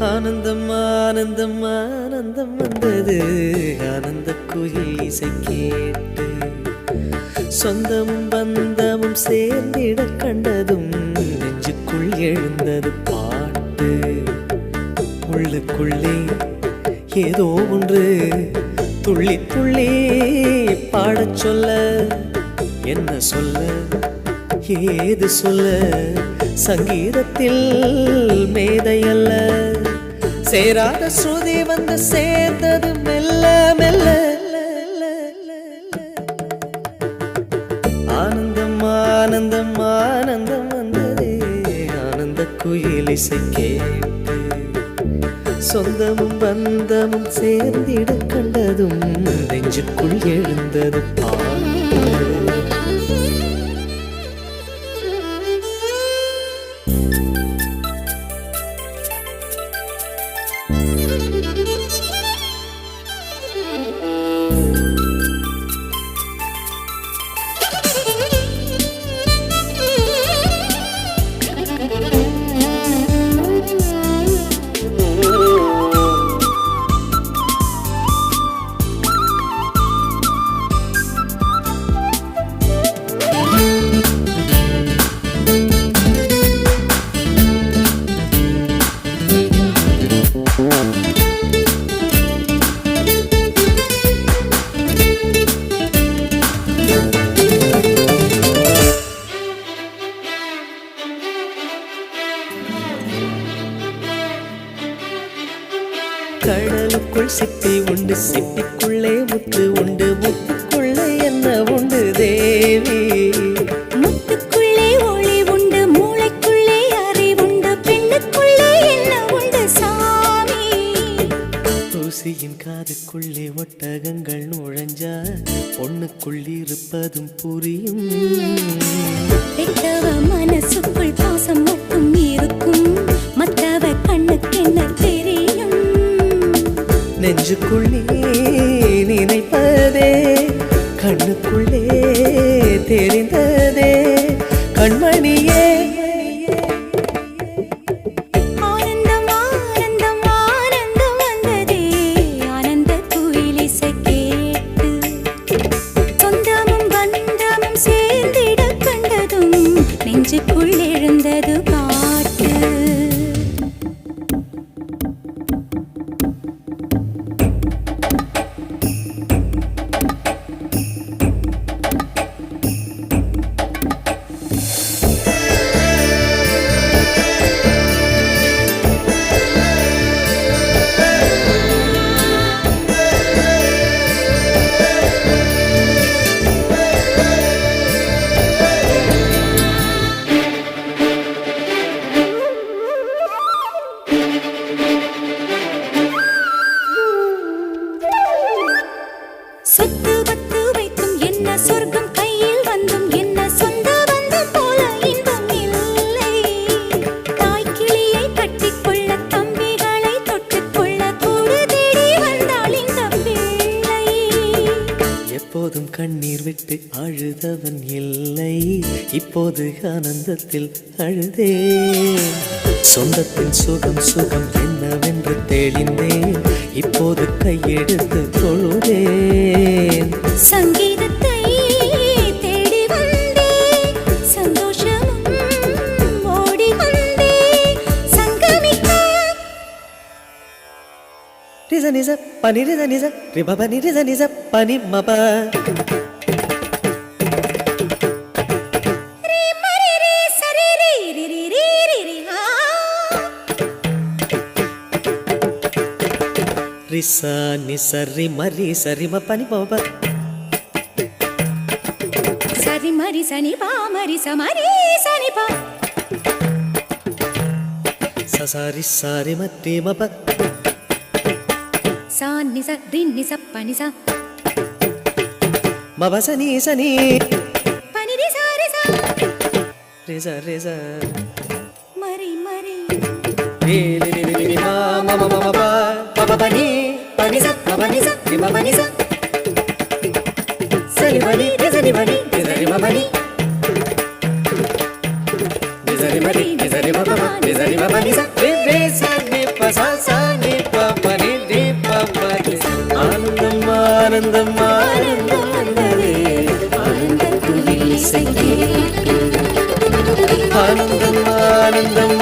ஆனந்தம் ஆனந்தம் ஆனந்தம் வந்தது ஆனந்த குயில் இசை கேட்டு சொந்தமும் பந்தமும் சேர்ந்திட கண்டதும் நெஞ்சுக்குள் எழுந்தது பாட்டு உள்ளுக்குள்ளே ஏதோ ஒன்று துள்ளி துள்ளி பாடச் சொல்ல என்ன சொல்ல ஏது சொல்ல சங்கீதத்தில் மேதையல்ல சேராத ஸ்ருதி வந்து சேர்ந்தது மெல்ல மெல்ல ஆனந்தம் ஆனந்தம் ஆனந்தம் வந்ததே ஆனந்த குயில் இசை கேட்டு சொந்தமும் பந்தமும் சேர்ந்திட கண்டதும் நெஞ்சுக்குள் எழுந்தது கடலுக்குள் சிப்பி உண்டு சிப்பிக்குள்ளே முத்து உண்டு முத்துக்குள்ளே என்ன உண்டு தேவி முத்துக்குள்ளே ஒளி உண்டு மூளைக்குள்ளே அறிவுண்டு பெண்ணுக்குள்ளே என்ன உண்டு சாமி தூசியின் காதுக்குள்ளே ஒட்டகங்கள் நுழைஞ்சா பொண்ணுக்குள் இருப்பதும் புரியும் பெத்தவ மனசுக்குள் பாசம் மட்டும் இருக்கும் மத்தவ கண்ணுக்கு என்ன தெரியும் நெஞ்சுக்குள்ளே நினைப்பதே கண்ணுக்குள்ளே தெரிந்ததே கண்மணியே ஆனந்தம் ஆனந்தம் ஆனந்தம் வந்ததே ஆனந்த குயில் இசை கேட்டு சொந்தமும் பந்தமும் சேர்ந்திட கண்டதும் நெஞ்சுக்குள் எழுந்தது பாட்டு சொத்து பத்து வைத்தும் என்ன சொர்க்கம் கையில் வந்தும் என்ன சொந்த பந்தம் போல இன்பம் இல்லை தாய்க்கிளியை கட்டிக்கொள்ள தம்பிகளை தொட்டுக்கொள்ள கூடு தேடி வந்தாள் இந்த பிள்ளை எப்போதும் கண்ணீர் விட்டு அழுதவன் இல்லை இப்போது ஆனந்தத்தில் அழுதே சொந்தத்தின் சுகம் சுகம் என்னவென்று தெளிந்தேன் இப்போது கையெடுத்து தொழுதேன் சங்கீதத்தை தேடி வந்தே சந்தோஷமும் ஓடி வந்தே சங்கமிக்க நிஜ நிஜ பனி நிஜ நிஜ ரிப பனி நிஜ நிஜ பனி மப ரே மரி ரே சரி ரே ரி ரி ரி ரி ரி ஆ ரிசா நிசரி மரி சரி ம பனி மப சரி மரி சனி பா மரி சமரி சனி பா சசாரி சாரி மத்தி மப சா நிச ரி நிச பனி சா மப சனி சனி பனி ரி சா ரி சா ரிசா ரிசா மரி மரி ரி ரி ரி ரி மா ம ம ம ப ப பனி பனி ச ம பனி ச ரி ம பனி ச சரி பனி ரி சரி பனி ரி சரி ம பனி ரி சரி மரி ரி சரி ம ப ரி சரி ம பனி ச ரி ரி ச ரி ப சா சா நீ ப நீ நீ ப ஆனந்தம் ஆனந்தம் ஆனந்தம் வந்ததே ஆனந்தம் ஆனந்தம் ஆனந்தம்